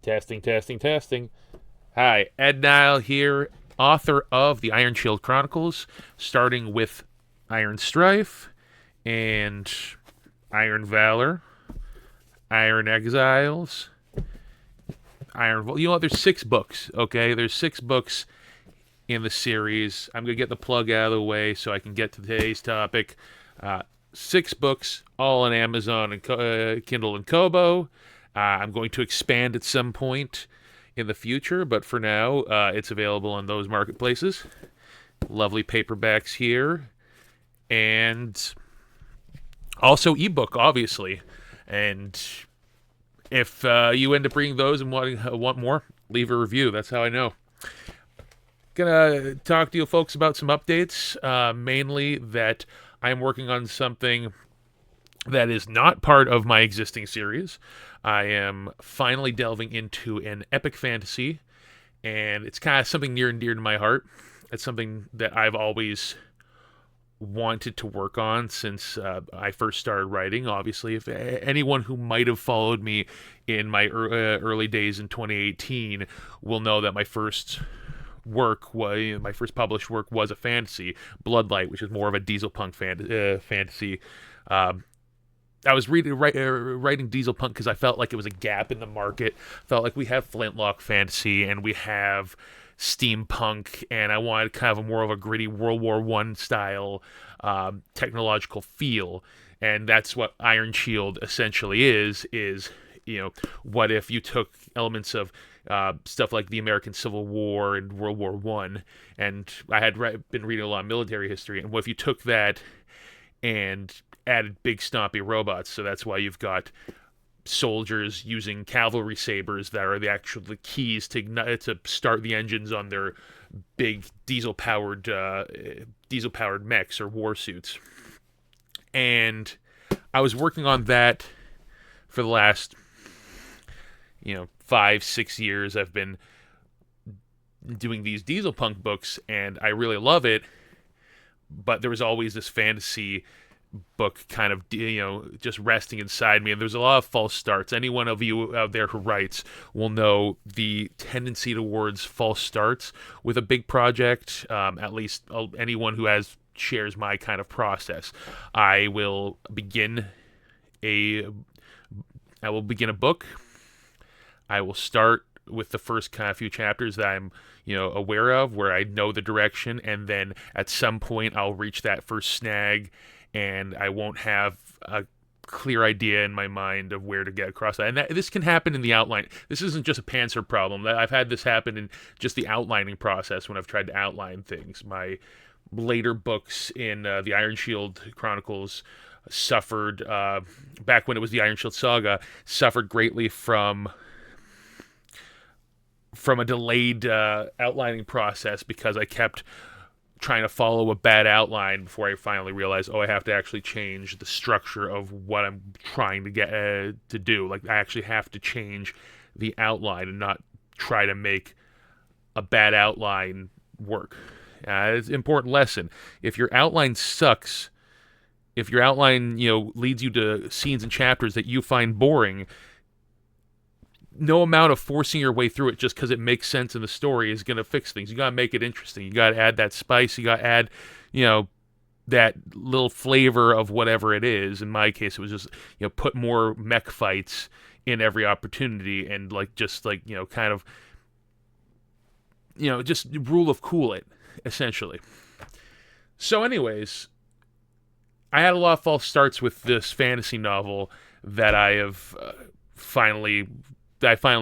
Testing, testing, testing. Hi, Ed Nile here, author of the Iron Shield Chronicles, starting with Iron Strife and Iron Valor, Iron Exiles, Iron. You know what? There's 6 books. Okay, there's 6 books in the series. I'm gonna get the plug out of the way so I can get to today's topic. 6 books, all on Amazon and Kindle and Kobo. I'm going to expand at some point in the future, but for now, it's available on those marketplaces. Lovely paperbacks here, and also ebook, obviously. And if you end up reading those and want more, leave a review. That's how I know. Gonna talk to you folks about some updates, mainly that I'm working on something that is not part of my existing series. I am finally delving into an epic fantasy, and it's kind of something near and dear to my heart. It's something that I've always wanted to work on since I first started writing. Obviously, if anyone who might have followed me in my early days in 2018 will know that my first published work was a fantasy, Bloodlight, which is more of a diesel punk fantasy. I was writing diesel punk because I felt like it was a gap in the market. Felt like we have flintlock fantasy and we have steampunk, and I wanted kind of a more of a gritty World War One style technological feel, and that's what Iron Shield essentially is. What if you took elements of stuff like the American Civil War and World War One, and I had been reading a lot of military history, and what if you took that and added big stompy robots? So that's why you've got soldiers using cavalry sabers that are the keys to start the engines on their big diesel powered mechs or war suits. And I was working on that for the last 5-6 years. I've been doing these diesel punk books, and I really love it, but there was always this fantasy book kind of just resting inside me, and there's a lot of false starts. Any one of you out there who writes will know the tendency towards false starts with a big project. At least anyone who shares my kind of process. I will begin a book. I will start with the first kind of few chapters that I'm aware of, where I know the direction, and then at some point I'll reach that first snag and I won't have a clear idea in my mind of where to get across that. And this can happen in the outline. This isn't just a Panzer problem. I've had this happen in just the outlining process when I've tried to outline things. My later books in the Iron Shield Chronicles suffered, back when it was the Iron Shield Saga, suffered greatly from a delayed outlining process because I kept trying to follow a bad outline before I finally realized, I have to actually change the structure of what I'm trying to get to do. Like, I actually have to change the outline and not try to make a bad outline work. It's an important lesson. If your outline sucks, if your outline leads you to scenes and chapters that you find boring, no amount of forcing your way through it just because it makes sense in the story is going to fix things. You got to make it interesting. You got to add that spice. You got to add, that little flavor of whatever it is. In my case, it was just, put more mech fights in every opportunity and just rule of cool it, essentially. So anyways, I had a lot of false starts with this fantasy novel that I have finally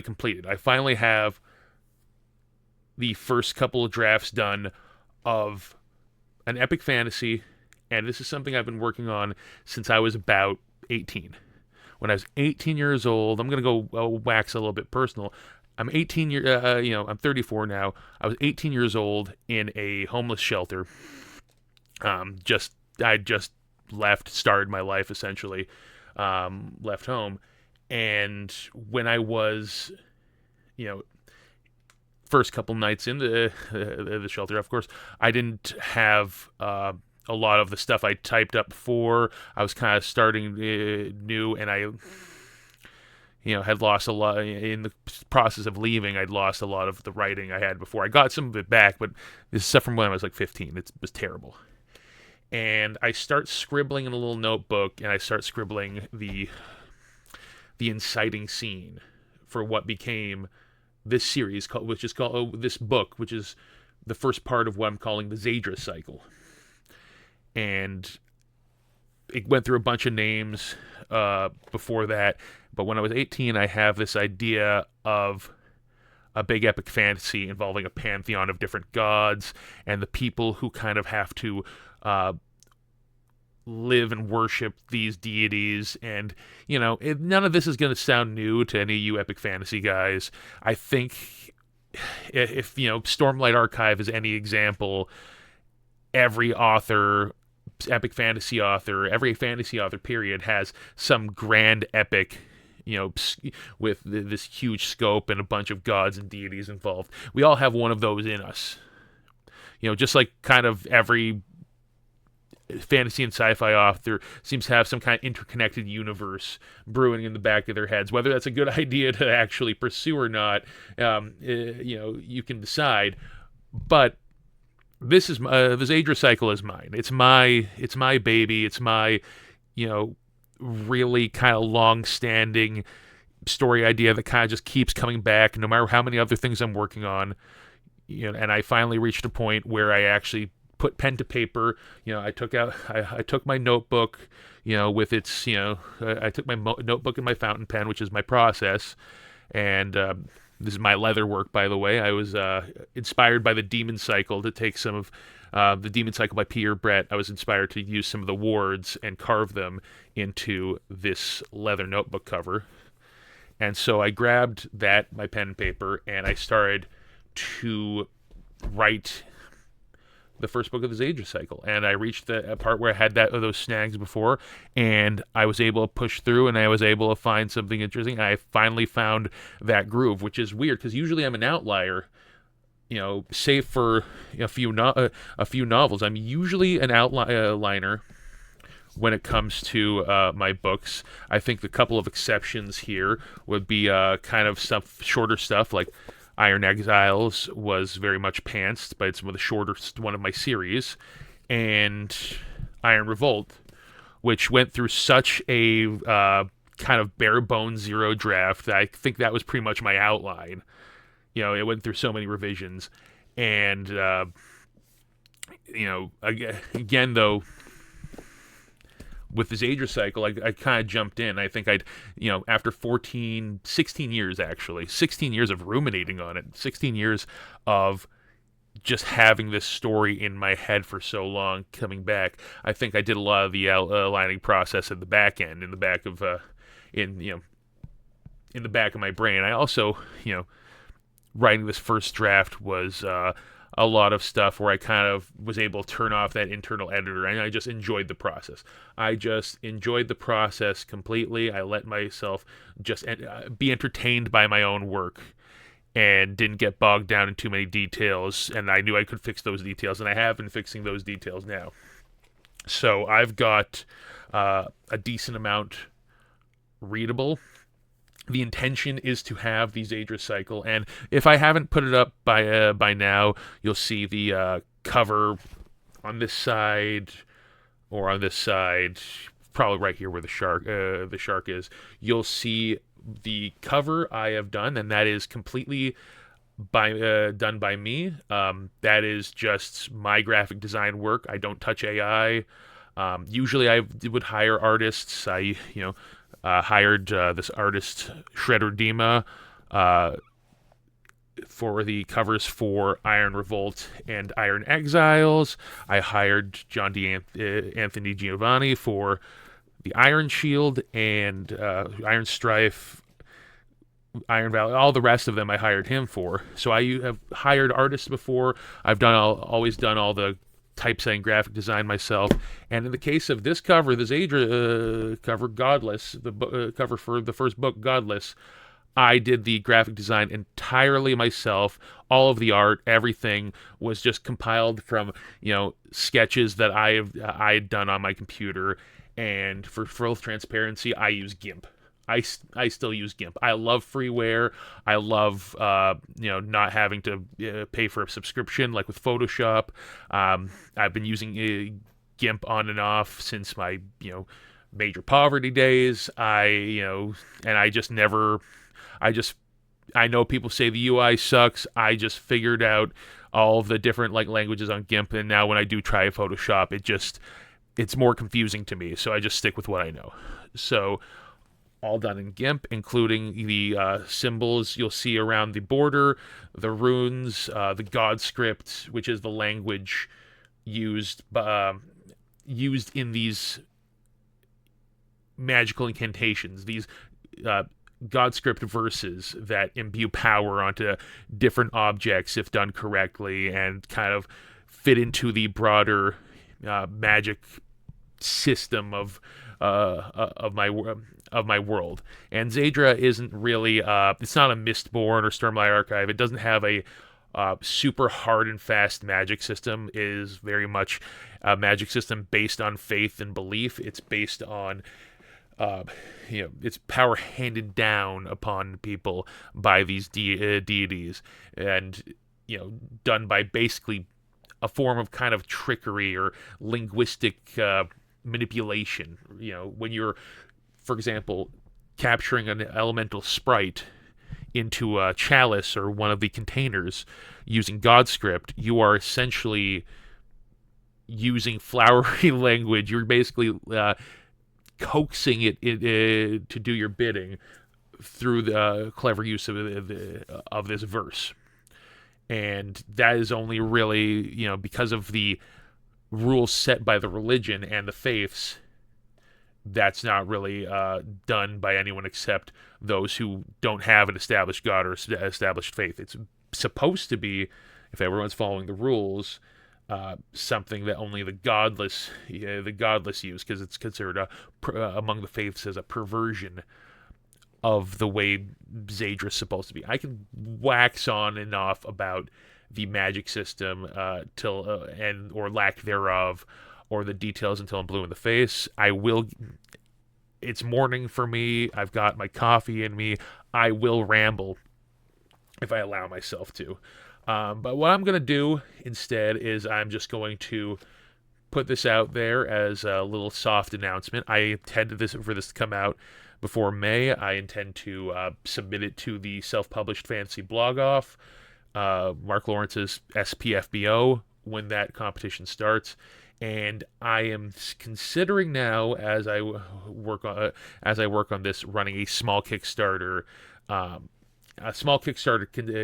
completed. I finally have the first couple of drafts done of an epic fantasy, and this is something I've been working on since I was about 18. When I was 18 years old, I'm going to go wax a little bit personal. I'm 34 now. I was 18 years old in a homeless shelter. I just started my life essentially, left home. And when I was, first couple nights in the shelter, of course, I didn't have a lot of the stuff I typed up before. I was kind of starting new, and I had lost a lot in the process of leaving. I'd lost a lot of the writing I had before. I got some of it back, but this is stuff from when I was like 15. It was terrible. And I start scribbling in a little notebook, and I start scribbling the inciting scene for what became this series, which is called this book, which is the first part of what I'm calling the Xaidra Cycle. And it went through a bunch of names before that, but when I was 18, I have this idea of a big epic fantasy involving a pantheon of different gods and the people who kind of have to live and worship these deities. And, none of this is going to sound new to any of you epic fantasy guys. I think if Stormlight Archive is any example, every author, epic fantasy author, every fantasy author period has some grand epic, with this huge scope and a bunch of gods and deities involved. We all have one of those in us. Just like kind of every fantasy and sci-fi author seems to have some kind of interconnected universe brewing in the back of their heads. Whether that's a good idea to actually pursue or not, you can decide. But this is the Xaidra Cycle is mine. It's my baby. It's my, really kind of long-standing story idea that kind of just keeps coming back, no matter how many other things I'm working on. And I finally reached a point where I actually put pen to paper. I took my notebook, with its, I took my notebook and my fountain pen, which is my process, and this is my leather work, by the way. I was inspired by the Demon Cycle to take some of the Demon Cycle by Pierre Brett. I was inspired to use some of the wards and carve them into this leather notebook cover. And so I grabbed my pen and paper, and I started to write the first book of the Xaidra Cycle. And I reached the part where I had those snags before, and I was able to push through, and I was able to find something interesting. I finally found that groove, which is weird, because usually I'm an outlier, save for a few novels. I'm usually an outliner when it comes to my books. I think the couple of exceptions here would be kind of some shorter stuff, like Iron Exiles was very much pantsed, but it's the shortest one of my series, and Iron Revolt, which went through such a kind of bare bones zero draft that I think that was pretty much my outline. It went through so many revisions, and again though, with the Xaidra Cycle, I kind of jumped in. I think after 16 years actually, 16 years of ruminating on it, 16 years of just having this story in my head for so long, coming back, I think I did a lot of the aligning process at the back end, in the back of, in the back of my brain. I also, writing this first draft was a lot of stuff where I kind of was able to turn off that internal editor, and I just enjoyed the process. I just enjoyed the process completely. I let myself just be entertained by my own work and didn't get bogged down in too many details, and I knew I could fix those details, and I have been fixing those details now. So I've got a decent amount readable. The intention is to have the Xaidra Cycle, and if I haven't put it up by now, you'll see the cover on this side or on this side, probably right here where the shark is. You'll see the cover I have done, and that is completely done by me. That is just my graphic design work. I don't touch AI. Usually I would hire artists. I hired this artist, Shredder Dima, for the covers for Iron Revolt and Iron Exiles. I hired John Anthony Giovanni for the Iron Shield and Iron Strife, Iron Valley. All the rest of them I hired him for. So I have hired artists before. I've always done all the typesetting, graphic design myself. And in the case of this cover, the Xaidra cover, Godless, the cover for the first book, Godless, I did the graphic design entirely myself. All of the art, everything was just compiled from, sketches that I had done on my computer. And for full transparency, I use GIMP. I still use GIMP. I love freeware. I love not having to pay for a subscription like with Photoshop. I've been using GIMP on and off since my major poverty days. And I just never. I know people say the UI sucks. I just figured out all the different like languages on GIMP, and now when I do try Photoshop, it's more confusing to me. So I just stick with what I know. So all done in GIMP, including the symbols you'll see around the border, the runes, the God script, which is the language used in these magical incantations. These God script verses that imbue power onto different objects if done correctly, and kind of fit into the broader magic system of my world. And Xaidra isn't really it's not a Mistborn or Stormlight Archive. It doesn't have a super hard and fast magic system. It is very much a magic system based on faith and belief. It's based on it's power handed down upon people by these deities, and done by basically a form of kind of trickery or linguistic manipulation. When you're, for example, capturing an elemental sprite into a chalice or one of the containers using God script, you are essentially using flowery language. You're basically coaxing it to do your bidding through the clever use of this verse. And that is only really, because of the rules set by the religion and the faiths. That's not really done by anyone except those who don't have an established God or established faith. It's supposed to be, if everyone's following the rules, something that only the godless use, because it's considered among the faiths as a perversion of the way Xaidra's supposed to be. I can wax on and off about the magic system or lack thereof, or the details until I'm blue in the face. I will. It's morning for me. I've got my coffee in me. I will ramble if I allow myself to. But what I'm going to do instead is I'm just going to put this out there as a little soft announcement. I intend for this to come out before May. I intend to submit it to the self-published fantasy blog off, Mark Lawrence's SPFBO, when that competition starts. And I am considering now, as I work on this, running a small Kickstarter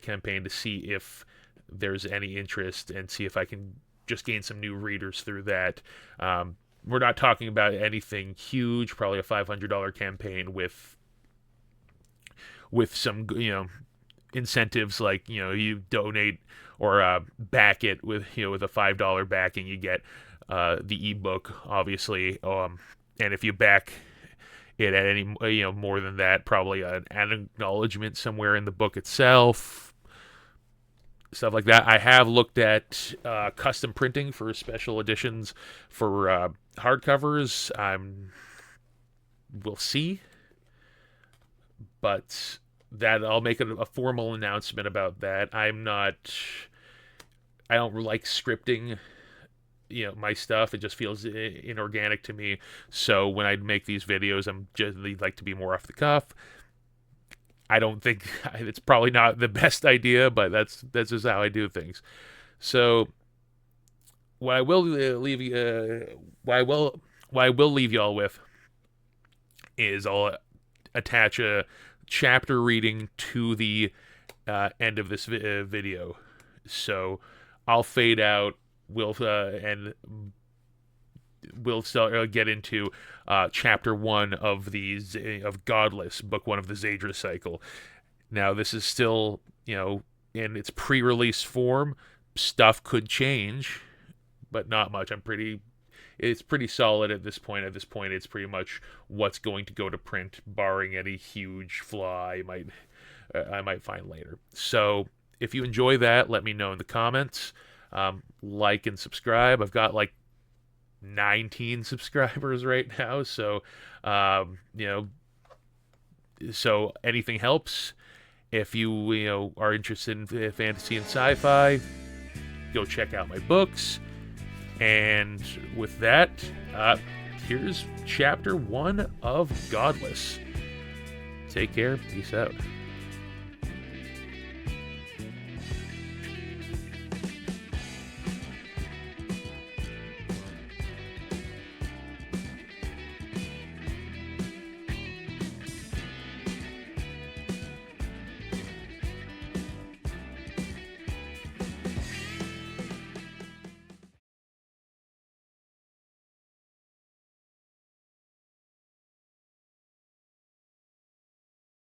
campaign to see if there's any interest, and see if I can just gain some new readers through that. We're not talking about anything huge, probably a $500 campaign with some incentives, like you donate or back it with with a $5 backing, you get the ebook, obviously, and if you back it at any more than that, probably an acknowledgement somewhere in the book itself, stuff like that. I have looked at custom printing for special editions for hardcovers. We'll see, but that I'll make a formal announcement about that. I don't like scripting my stuff. It just feels inorganic to me. So when I make these videos, I'm generally like to be more off the cuff. I don't think it's probably not the best idea, but that's just how I do things. So what I will leave y'all with is I'll attach a chapter reading to the end of this video. So I'll fade out. We'll get into chapter 1 of Godless, book 1 of the Xaidra Cycle. Now, this is still, in its pre-release form. Stuff could change, but not much. It's pretty solid at this point. At this point, it's pretty much what's going to go to print, barring any huge flaw I might find later. So, if you enjoy that, let me know in the comments. Like and subscribe. I've got like 19 subscribers right now, so So anything helps. If you are interested in fantasy and sci-fi, go check out my books. And with that, here's chapter 1 of Godless. Take care. Peace out.